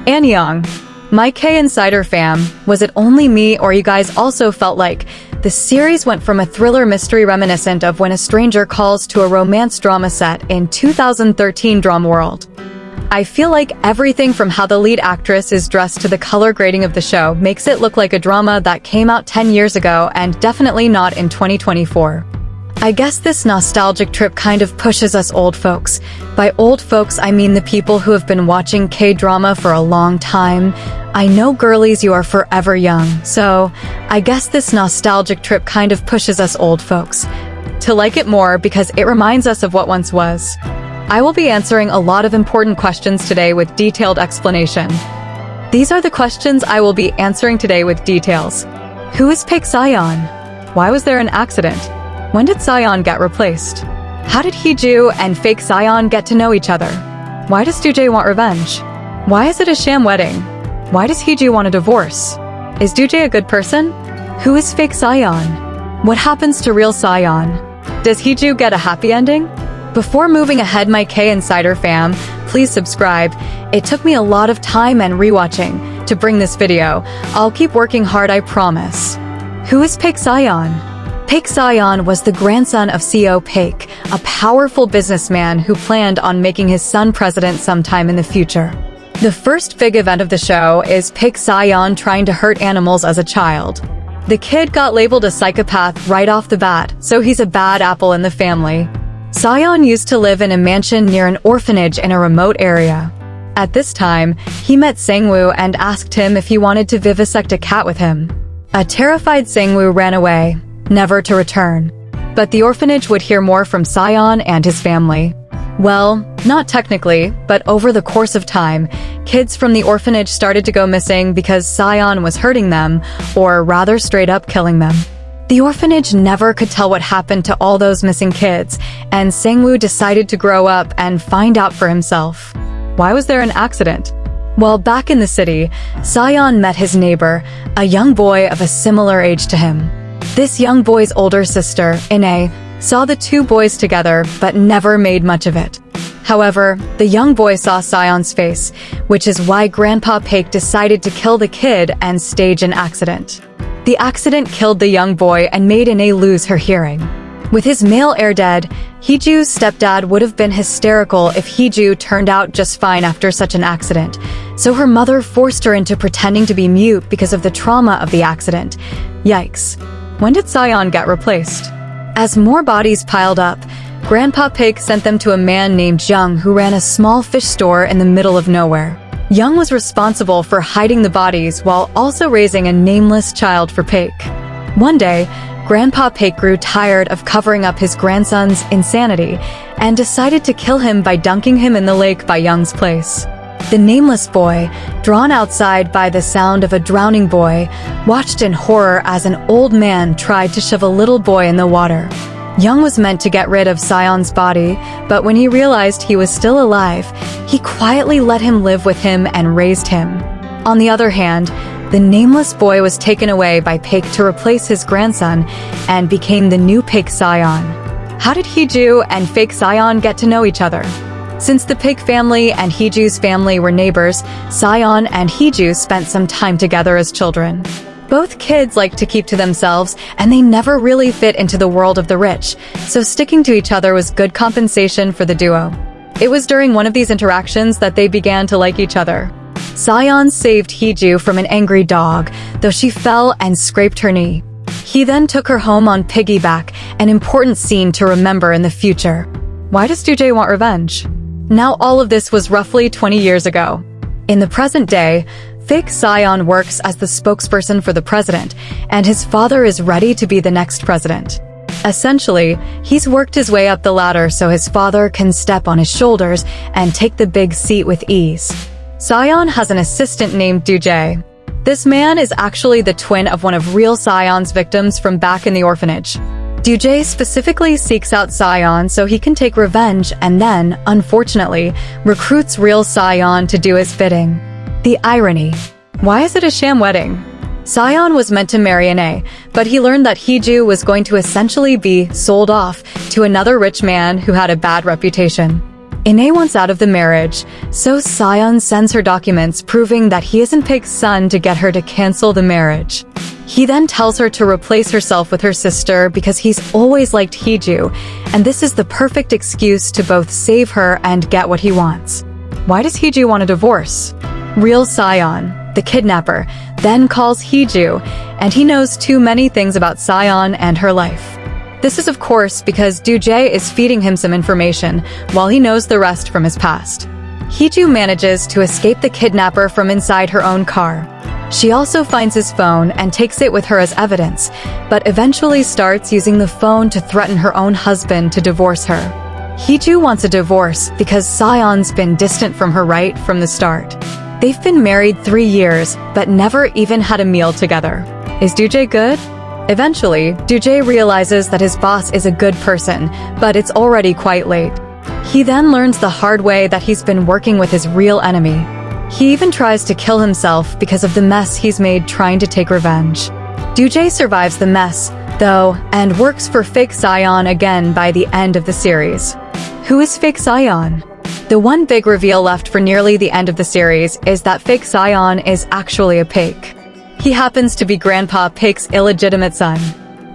Anyang. My K Insider fam, was it only me or you guys also felt like the series went from a thriller mystery reminiscent of When a Stranger Calls to a romance drama set in 2013 Drama World? I feel like everything from how the lead actress is dressed to the color grading of the show makes it look like a drama that came out 10 years ago and definitely not in 2024. I guess this nostalgic trip kind of pushes us old folks. By old folks, I mean the people who have been watching K-drama for a long time. I know girlies, you are forever young, so I guess this nostalgic trip kind of pushes us old folks to like it more because it reminds us of what once was. I will be answering a lot of important questions today with detailed explanation. These are the questions I will be answering today with details. Who is Paik Sayeon? Why was there an accident? When did Sayeon get replaced? How did Heeju and fake Sayeon get to know each other? Why does Doojay want revenge? Why is it a sham wedding? Why does Heeju want a divorce? Is Doojay a good person? Who is fake Sayeon? What happens to real Sayeon? Does Heeju get a happy ending? Before moving ahead, my K Insider fam, please subscribe. It took me a lot of time and rewatching to bring this video. I'll keep working hard, I promise. Who is Paik Sayeon? Paik Sayeon was the grandson of CEO Paik, a powerful businessman who planned on making his son president sometime in the future. The first big event of the show is Paik Sayeon trying to hurt animals as a child. The kid got labeled a psychopath right off the bat, so he's a bad apple in the family. Sayeon used to live in a mansion near an orphanage in a remote area. At this time, he met Sangwoo and asked him if he wanted to vivisect a cat with him. A terrified Sangwoo ran away, never to return. But the orphanage would hear more from Sayeon and his family. Well, not technically, but over the course of time, kids from the orphanage started to go missing because Sayeon was hurting them, or rather straight up killing them. The orphanage never could tell what happened to all those missing kids, and Sangwoo decided to grow up and find out for himself. Why was there an accident? Well, back in the city, Sayeon met his neighbor, a young boy of a similar age to him. This young boy's older sister, Ine, saw the two boys together but never made much of it. However, the young boy saw Sayeon's face, which is why Grandpa Paik decided to kill the kid and stage an accident. The accident killed the young boy and made Ine lose her hearing. With his male heir dead, Heeju's stepdad would have been hysterical if Heeju turned out just fine after such an accident, so her mother forced her into pretending to be mute because of the trauma of the accident. Yikes. When did Sayeon get replaced? As more bodies piled up, Grandpa Paik sent them to a man named Jung who ran a small fish store in the middle of nowhere. Jung was responsible for hiding the bodies while also raising a nameless child for Paik. One day, Grandpa Paik grew tired of covering up his grandson's insanity and decided to kill him by dunking him in the lake by Jung's place. The nameless boy, drawn outside by the sound of a drowning boy, watched in horror as an old man tried to shove a little boy in the water. Jung was meant to get rid of Sayeon's body, but when he realized he was still alive, he quietly let him live with him and raised him. On the other hand, the nameless boy was taken away by Paik to replace his grandson and became the new Paik Sayeon. How did Heeju and fake Sayeon get to know each other? Since the Paik family and Heeju's family were neighbors, Sayeon and Heeju spent some time together as children. Both kids liked to keep to themselves, and they never really fit into the world of the rich, so sticking to each other was good compensation for the duo. It was during one of these interactions that they began to like each other. Sayeon saved Heeju from an angry dog, though she fell and scraped her knee. He then took her home on piggyback, an important scene to remember in the future. Why does Doojay want revenge? Now all of this was roughly 20 years ago. In the present day, fake Sayeon works as the spokesperson for the president, and his father is ready to be the next president. Essentially, he's worked his way up the ladder so his father can step on his shoulders and take the big seat with ease. Sayeon has an assistant named Doojay. This man is actually the twin of one of real Sayeon's victims from back in the orphanage. Doojay specifically seeks out Sayeon so he can take revenge and then, unfortunately, recruits real Sayeon to do his bidding. The irony. Why is it a sham wedding? Sayeon was meant to marry Ine, but he learned that Heeju was going to essentially be sold off to another rich man who had a bad reputation. Ine wants out of the marriage, so Sion sends her documents proving that he isn't Pig's son to get her to cancel the marriage. He then tells her to replace herself with her sister because he's always liked Heeju, and this is the perfect excuse to both save her and get what he wants. Why does Heeju want a divorce? Real Sion, the kidnapper, then calls Heeju, and he knows too many things about Sion and her life. This is of course because Doo-jae is feeding him some information while he knows the rest from his past. Heeju manages to escape the kidnapper from inside her own car. She also finds his phone and takes it with her as evidence, but eventually starts using the phone to threaten her own husband to divorce her. Heeju wants a divorce because Sion's been distant from her right from the start. They've been married 3 years, but never even had a meal together. Is Doo-jae good? Eventually, Doo-jae realizes that his boss is a good person, but it's already quite late. He then learns the hard way that he's been working with his real enemy. He even tries to kill himself because of the mess he's made trying to take revenge. Doo-jae survives the mess, though, and works for fake Sion again by the end of the series. Who is fake Sion? The one big reveal left for nearly the end of the series is that fake Sion is actually a Pig. He happens to be Grandpa Pig's illegitimate son.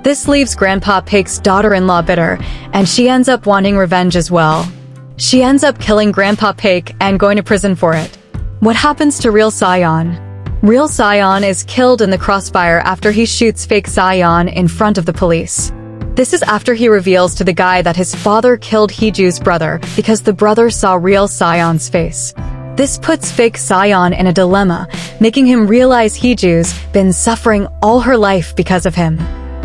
This leaves Grandpa Pig's daughter-in-law bitter, and she ends up wanting revenge as well. She ends up killing Grandpa Pig and going to prison for it. What happens to real Sion? Real Sion is killed in the crossfire after he shoots fake Sion in front of the police. This is after he reveals to the guy that his father killed Heeju's brother because the brother saw real Sion's face. This puts fake Sion in a dilemma, making him realize Heeju's been suffering all her life because of him.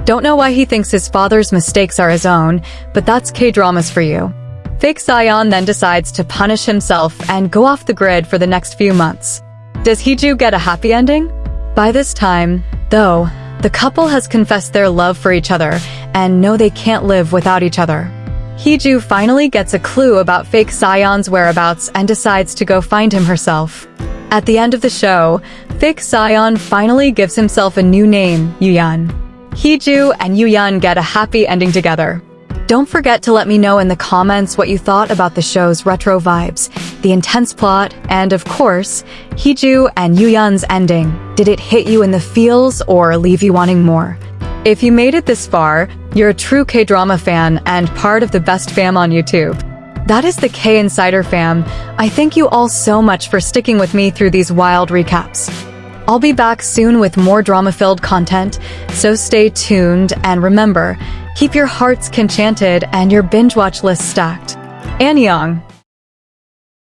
Don't know why he thinks his father's mistakes are his own, but that's K-dramas for you. Fake Sion then decides to punish himself and go off the grid for the next few months. Does Heeju get a happy ending? By this time, though, the couple has confessed their love for each other and know they can't live without each other. Heeju finally gets a clue about fake Sion's whereabouts and decides to go find him herself. At the end of the show, fake Sion finally gives himself a new name, Yeon. Heeju and Yeon get a happy ending together. Don't forget to let me know in the comments what you thought about the show's retro vibes, the intense plot, and of course, Heeju and Yeon's ending. Did it hit you in the feels or leave you wanting more? If you made it this far, you're a true K-drama fan and part of the best fam on YouTube. That is the K Insider fam. I thank you all so much for sticking with me through these wild recaps. I'll be back soon with more drama-filled content, so stay tuned and remember, keep your hearts enchanted and your binge watch list stacked. Annyeong!